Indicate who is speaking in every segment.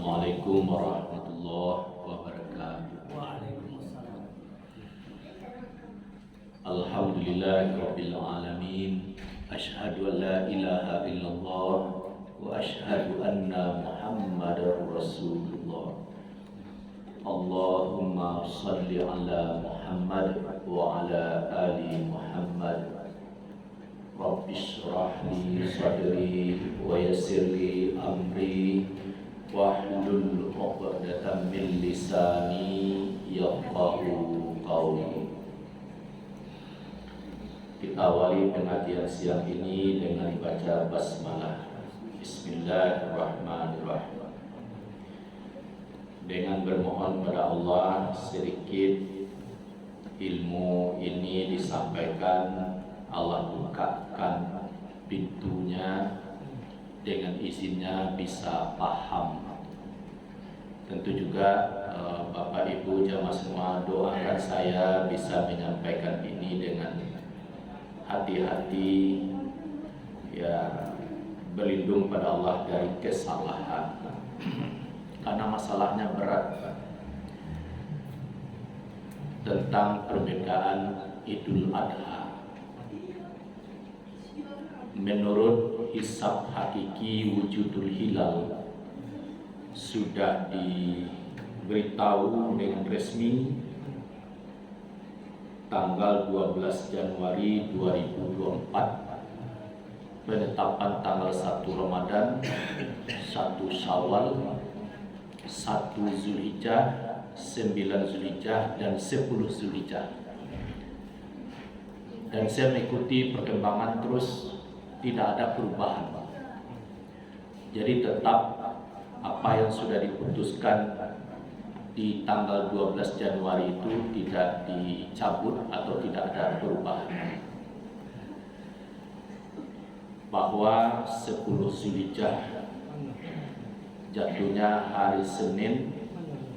Speaker 1: Assalamualaikum warahmatullahi wabarakatuh.
Speaker 2: Waalaikumsalam.
Speaker 1: Alhamdulillahirabbil alamin. Asyhadu an la ilaha illallah wa asyhadu anna Muhammadar Rasulullah. Allahumma shalli ala Muhammad wa ala ali Muhammad. Rabbi shrah li sadri wa yassir li amri wahlul 'uqdatam min lisani yafqahu qawli. Kita awali pengajian siang ini dengan baca basmalah. Bismillahirrahmanirrahim. Dengan bermohon pada Allah, sedikit ilmu ini disampaikan, Allah bukakan pintunya, dengan izinnya bisa paham. Tentu juga Bapak Ibu jamaah semua doakan saya bisa menyampaikan ini dengan hati-hati, ya, berlindung pada Allah dari kesalahan, karena masalahnya berat tentang perbedaan Idul Adha. Menurut hisab hakiki wujudul hilal sudah diberitahu dengan resmi tanggal 12 Januari 2024, penetapan tanggal 1 Ramadan, 1 Syawal, 1 Zulhijjah, 9 Zulhijjah, dan 10 Zulhijjah. Dan saya mengikuti perkembangan terus, tidak ada perubahan. Jadi tetap apa yang sudah diputuskan di tanggal 12 Januari itu tidak dicabut atau tidak ada perubahan. Bahwa 10 Zulhijjah jatuhnya hari Senin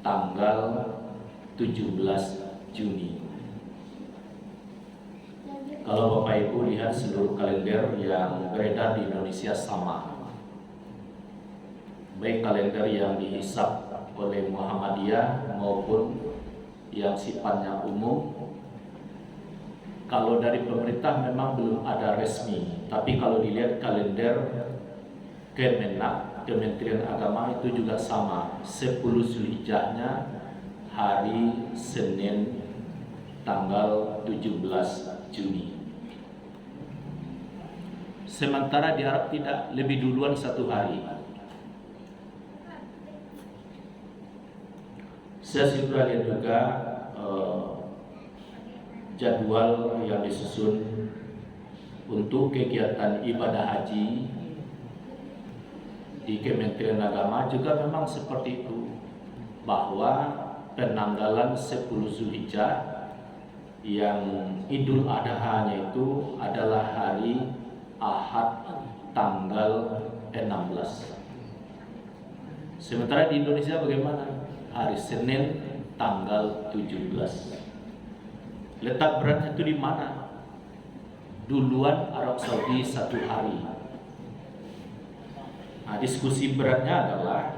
Speaker 1: tanggal 17 Juni. Kalau Bapak Ibu lihat seluruh kalender yang beredar di Indonesia sama, baik kalender yang dihisab oleh Muhammadiyah maupun yang sifatnya umum. Kalau dari pemerintah memang belum ada resmi, tapi kalau dilihat kalender Kemenak, Kementerian Agama, itu juga sama, 10 Zulhijjahnya hari Senin tanggal 17 Juni. Sementara di Arab tidak, lebih duluan 1 hari. Saya sudah lihat juga jadwal yang disusun untuk kegiatan ibadah haji di Kementerian Agama juga memang seperti itu, bahwa penanggalan 10 Zulhijjah yang Idul Adha-nya itu adalah hari Ahad tanggal 16. Sementara di Indonesia bagaimana? Hari Senin tanggal 17. Letak beratnya itu di mana? Duluan Arab Saudi 1 hari. Nah, diskusi beratnya adalah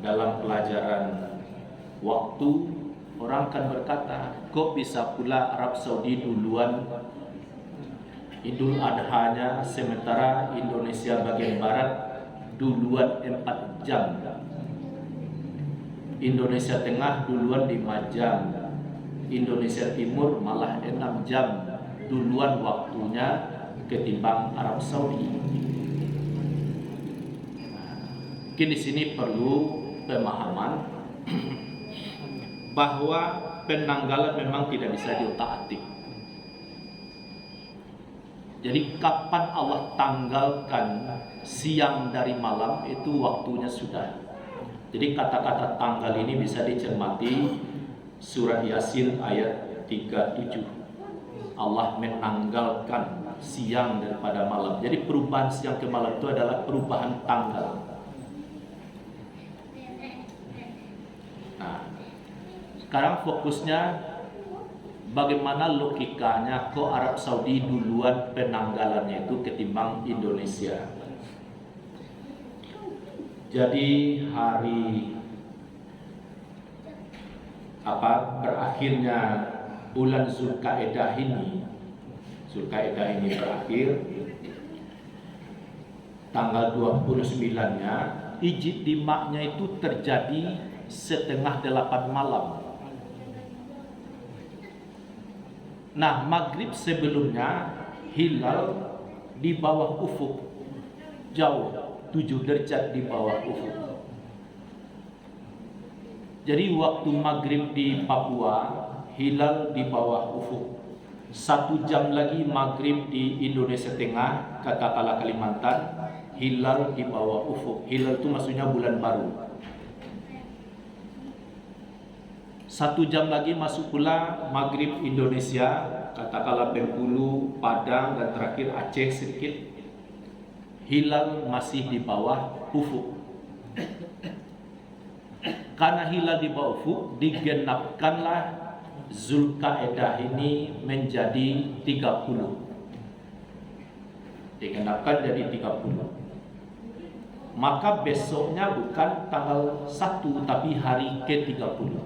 Speaker 1: dalam pelajaran waktu, orang akan berkata, kok bisa pula Arab Saudi duluan Idul Adha-nya, sementara Indonesia bagian barat duluan 4 jam, Indonesia Tengah duluan 5 jam, Indonesia Timur malah 6 jam duluan waktunya ketimbang Arab Saudi. Mungkin di sini perlu pemahaman bahwa penanggalan memang tidak bisa diotak-atik. Jadi kapan Allah tanggalkan siang dari malam, itu waktunya sudah. Jadi kata-kata tanggal ini bisa dicermati surat Yasin ayat 37. Allah menanggalkan siang daripada malam. Jadi perubahan siang ke malam itu adalah perubahan tanggal. Nah, sekarang fokusnya bagaimana logikanya kok Arab Saudi duluan penanggalannya itu ketimbang Indonesia. Jadi hari berakhirnya bulan Zulkaidah ini berakhir tanggal 29-nya, ijtima'nya itu terjadi setengah 8 malam. Nah, maghrib sebelumnya hilal di bawah ufuk, jauh 7 derajat di bawah ufuk. Jadi waktu maghrib di Papua, hilal di bawah ufuk. 1 jam lagi maghrib di Indonesia Tengah, katakanlah Kalimantan, hilal di bawah ufuk. Hilal itu maksudnya bulan baru. 1 jam lagi masuk pula maghrib Indonesia, katakanlah Bengkulu, Padang, dan terakhir Aceh sedikit. Hilal masih di bawah ufuk. Karena hilal di bawah ufuk, digenapkanlah Zulkaidah ini menjadi 30. Digenapkan jadi 30. Maka besoknya bukan tanggal 1 tapi hari ke-30.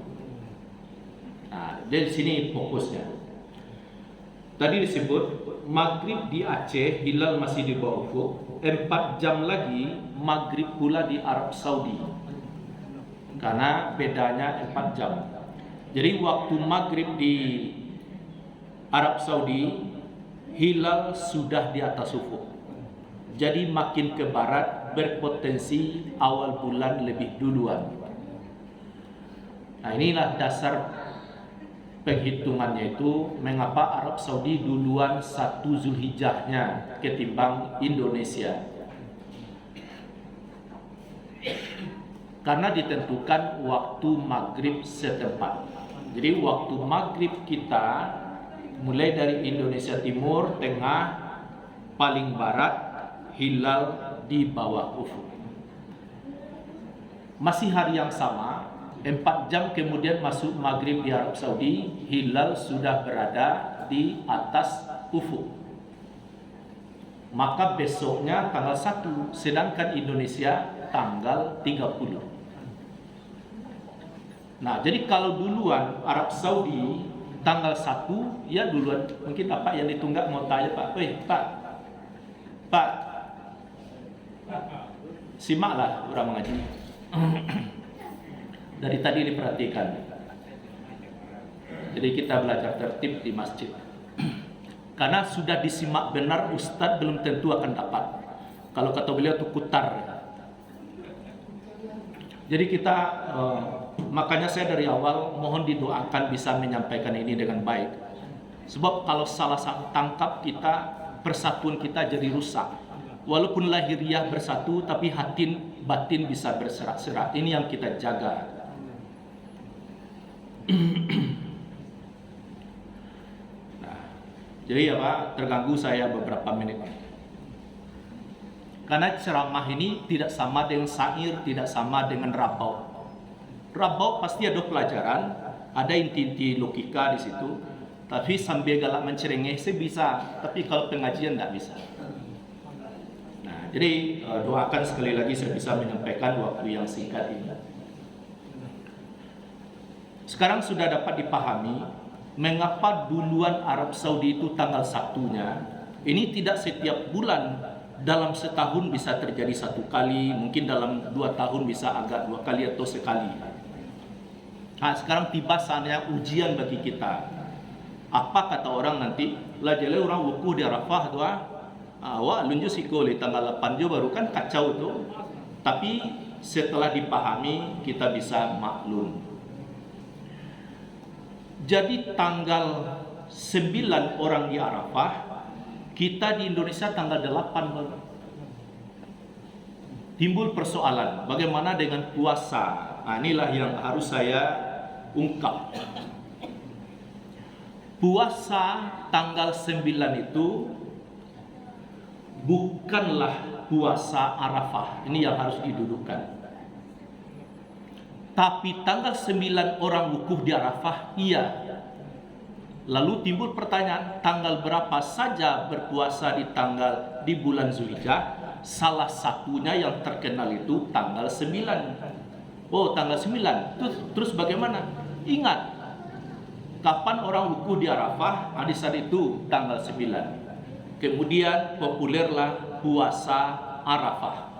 Speaker 1: Nah, dari sini fokusnya. Tadi disebut maghrib di Aceh, hilal masih di bawah ufuk. 4 jam lagi maghrib pula di Arab Saudi. Karena bedanya 4 jam. Jadi waktu maghrib di Arab Saudi, hilal sudah di atas ufuk. Jadi makin ke barat berpotensi awal bulan lebih duluan. Nah, inilah dasar penghitungannya itu mengapa Arab Saudi duluan 1 Zulhijjahnya ketimbang Indonesia. Karena ditentukan waktu maghrib setempat. Jadi waktu maghrib kita mulai dari Indonesia Timur, Tengah, paling barat, hilal di bawah ufuk. Masih hari yang sama, 4 jam kemudian masuk maghrib di Arab Saudi, hilal sudah berada di atas ufuk. Maka besoknya tanggal 1, sedangkan Indonesia tanggal 30. Nah, jadi kalau duluan Arab Saudi tanggal 1, ya duluan. Mungkin Pak yang ditunggak mau tanya Pak, Pak, simaklah orang mengaji. Dari tadi diperhatikan. Jadi kita belajar tertib di masjid. Karena sudah disimak benar, Ustadz belum tentu akan dapat. Kalau kata beliau itu kutar. Jadi kita makanya saya dari awal mohon didoakan bisa menyampaikan ini dengan baik. Sebab kalau salah tangkap kita, persatuan kita jadi rusak. Walaupun lahiriah bersatu, tapi hati batin bisa berserak-serak. Ini yang kita jaga. Nah, jadi terganggu saya beberapa menit. Karena ceramah ini tidak sama dengan syair, tidak sama dengan rabau. Rabau pasti ada pelajaran, ada inti-inti logika di situ. Tapi sambil galak mencerengeh saya bisa, tapi kalau pengajian tidak bisa. Nah, jadi doakan sekali lagi saya bisa menyampaikan waktu yang singkat ini. Sekarang sudah dapat dipahami mengapa duluan Arab Saudi itu tanggal 1-nya. Ini tidak setiap bulan. Dalam setahun bisa terjadi 1 kali, mungkin dalam 2 tahun bisa agak 2 kali atau sekali. Nah, sekarang tiba saatnya ujian bagi kita. Apa kata orang nanti? Lah jadi orang wukuf di Arafah tu wah lunjuk siko di tanggal 8 baru kan kacau tu. Tapi setelah dipahami kita bisa maklum. Jadi tanggal 9 orang di Arafah, kita di Indonesia tanggal 8 baru. Timbul persoalan, bagaimana dengan puasa? Nah, inilah yang harus saya ungkap. Puasa tanggal 9 itu bukanlah puasa Arafah. Ini yang harus didudukkan. Tapi tanggal 9 orang wukuf di Arafah, iya. Lalu timbul pertanyaan, tanggal berapa saja berpuasa di bulan Zulhijjah? Salah satunya yang terkenal itu tanggal 9. Oh, tanggal 9. Terus bagaimana? Ingat, kapan orang wukuf di Arafah? Di saat itu tanggal 9. Kemudian populerlah puasa Arafah.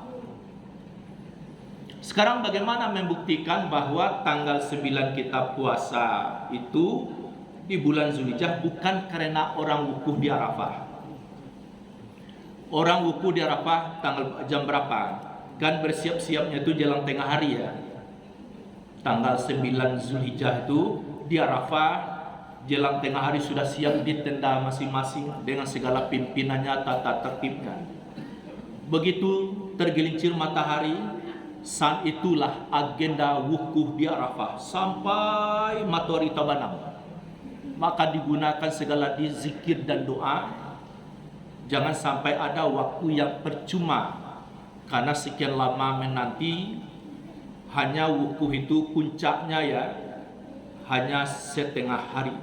Speaker 1: Sekarang bagaimana membuktikan bahwa tanggal 9 kita puasa itu di bulan Zulhijjah bukan karena orang wukuf di Arafah? Orang wukuf di Arafah tanggal jam berapa? Kan bersiap-siapnya itu jelang tengah hari ya. Tanggal 9 Zulhijjah itu di Arafah jelang tengah hari sudah siap di tenda masing-masing dengan segala pimpinannya, tata tertibnya. Begitu tergelincir matahari, saat itulah agenda wukuf di Arafah sampai matahari terbenam. Maka digunakan segala zikir dan doa. Jangan sampai ada waktu yang percuma karena sekian lama menanti. Hanya wukuf itu puncaknya ya hanya setengah hari.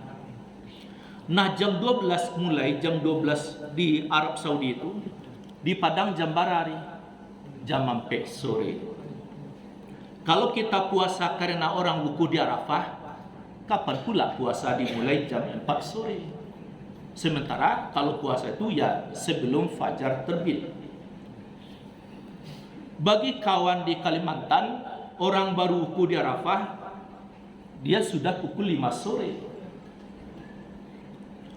Speaker 1: Nah, jam 12 mulai jam 12 di Arab Saudi itu di Padang jam barari jam sampai sore. Kalau kita puasa karena orang wukuf di Arafah, kapan pula puasa dimulai jam 4 sore? Sementara kalau puasa itu ya sebelum fajar terbit. Bagi kawan di Kalimantan, orang baru wukuf di Arafah, dia sudah pukul 5 sore.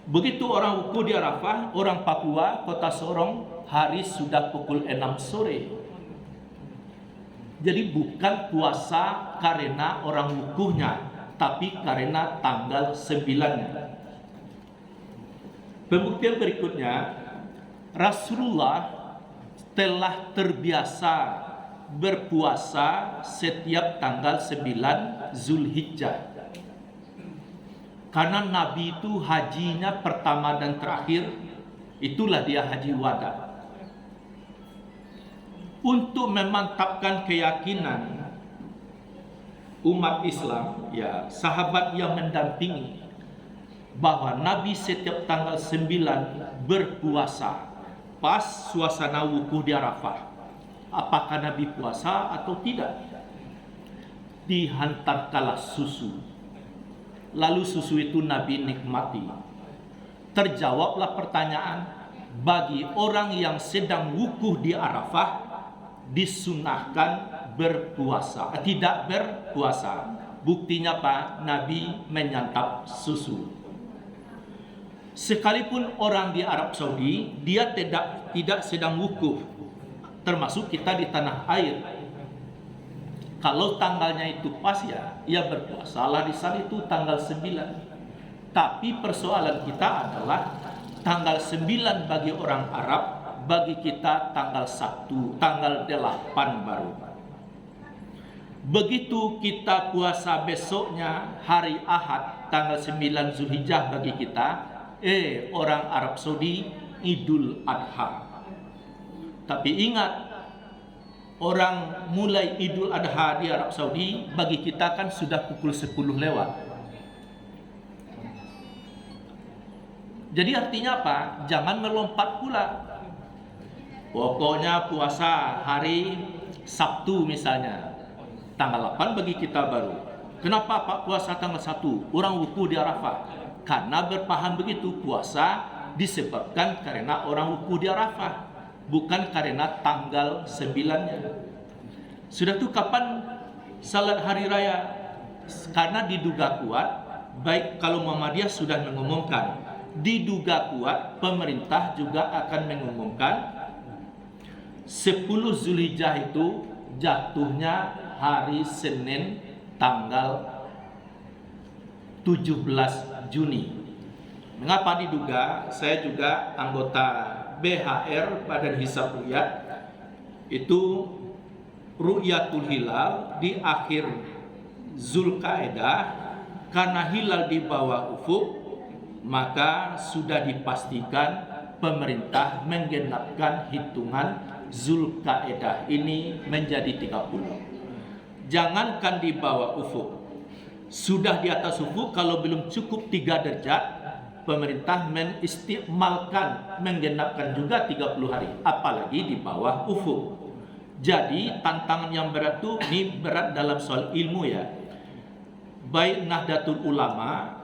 Speaker 1: Begitu orang wukuf di Arafah, orang Papua, kota Sorong, hari sudah pukul 6 sore. Jadi bukan puasa karena orang wukufnya, tapi karena tanggal 9-nya. Pembuktian berikutnya, Rasulullah telah terbiasa berpuasa setiap tanggal 9 Zulhijjah. Karena Nabi itu hajinya pertama dan terakhir, itulah dia haji wada. Untuk memantapkan keyakinan umat Islam, ya sahabat yang mendampingi bahwa Nabi setiap tanggal 9 berpuasa pas suasana wukuf di Arafah. Apakah Nabi puasa atau tidak? Dihantarkanlah susu. Lalu susu itu Nabi nikmati. Terjawablah pertanyaan, bagi orang yang sedang wukuf di Arafah disunahkan berpuasa, tidak berpuasa. Buktinya apa? Nabi menyantap susu. Sekalipun orang di Arab Saudi, dia tidak sedang wukuf, termasuk kita di tanah air. Kalau tanggalnya itu pas ya, ia berpuasalah di saat itu tanggal 9. Tapi persoalan kita adalah tanggal 9 bagi orang Arab, bagi kita tanggal 1, tanggal 8 baru. Begitu kita puasa besoknya hari Ahad tanggal 9 Zulhijjah bagi kita, orang Arab Saudi Idul Adha. Tapi ingat, orang mulai Idul Adha di Arab Saudi bagi kita kan sudah pukul 10 lewat. Jadi artinya apa? Jangan melompat pula. Pokoknya puasa hari Sabtu misalnya, tanggal 8 bagi kita baru. Kenapa Pak puasa tanggal 1? Orang wukuf di Arafah. Karena berpaham begitu, puasa disebabkan karena orang wukuf di Arafah, bukan karena tanggal 9-nya. Sudah tuh kapan salat hari raya? Karena diduga kuat, baik kalau Muhammadiyah sudah mengumumkan, diduga kuat pemerintah juga akan mengumumkan 10 Zulhijjah itu jatuhnya hari Senin tanggal 17 Juni. Mengapa diduga? Saya juga anggota BHR, Badan Hisab Ru'yat. Itu Ru'yatul Hilal di akhir Zulqa'dah. Karena hilal di bawah ufuk, maka sudah dipastikan pemerintah menggenapkan hitungan Zulqa'dah ini menjadi 30. Jangankan di bawah ufuk, sudah di atas ufuk, kalau belum cukup 3 derajat, pemerintah mengistiqmalkan, menggenapkan juga 30 hari, apalagi di bawah ufuk. Jadi tantangan yang berat itu, ini berat dalam soal ilmu ya. baik Nahdlatul Ulama,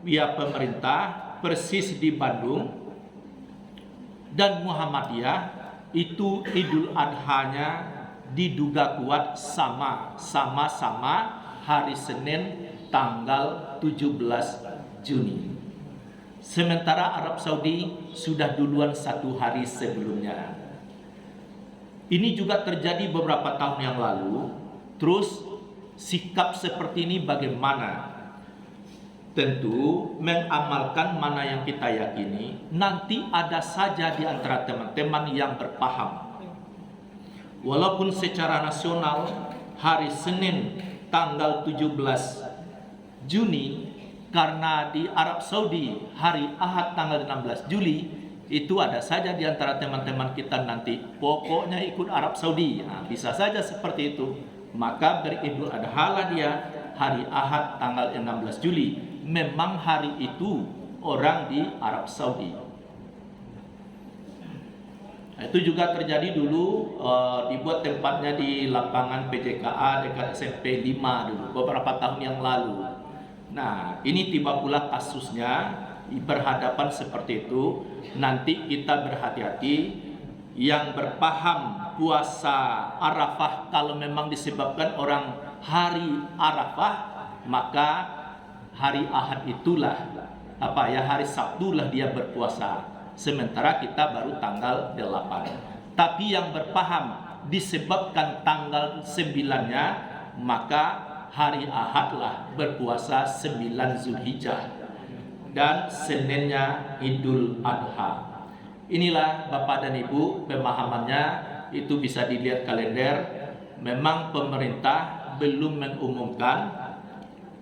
Speaker 1: via pemerintah, Persis di Bandung, dan Muhammadiyah, itu Idul Adha-nya diduga kuat sama-sama hari Senin tanggal 17 Juni. Sementara Arab Saudi sudah duluan 1 hari sebelumnya. Ini juga terjadi beberapa tahun yang lalu. Terus sikap seperti ini bagaimana? Tentu mengamalkan mana yang kita yakini. Nanti ada saja di antara teman-teman yang berpaham. Walaupun secara nasional hari Senin tanggal 17 Juni, karena di Arab Saudi hari Ahad tanggal 16 Juli, itu ada saja di antara teman-teman kita nanti pokoknya ikut Arab Saudi. Nah, bisa saja seperti itu. Maka beridul adha lah dia hari Ahad tanggal 16 Juli. Memang hari itu orang di Arab Saudi. Nah, itu juga terjadi dulu, dibuat tempatnya di lapangan PJKA dekat SMP 5 dulu, beberapa tahun yang lalu. Nah, ini tiba pula kasusnya berhadapan seperti itu. Nanti kita berhati-hati. Yang berpaham puasa Arafah kalau memang disebabkan orang hari Arafah, maka hari Ahad itulah hari Sabtu lah dia berpuasa. Sementara kita baru tanggal 8. Tapi yang berpaham disebabkan tanggal 9-nya, maka hari Ahad lah berpuasa 9 Zulhijjah dan Seninnya Idul Adha. Inilah Bapak dan Ibu pemahamannya, itu bisa dilihat kalender. Memang pemerintah belum mengumumkan,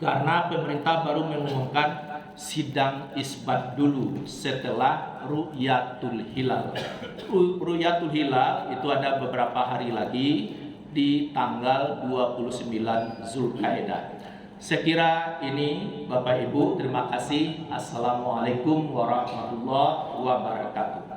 Speaker 1: karena pemerintah baru mengumumkan sidang isbat dulu setelah Ru'yatul Hilal. Ru'yatul Hilal itu ada beberapa hari lagi di tanggal 29 Zulkaidah. Sekira ini Bapak Ibu, terima kasih. Assalamualaikum warahmatullahi wabarakatuh.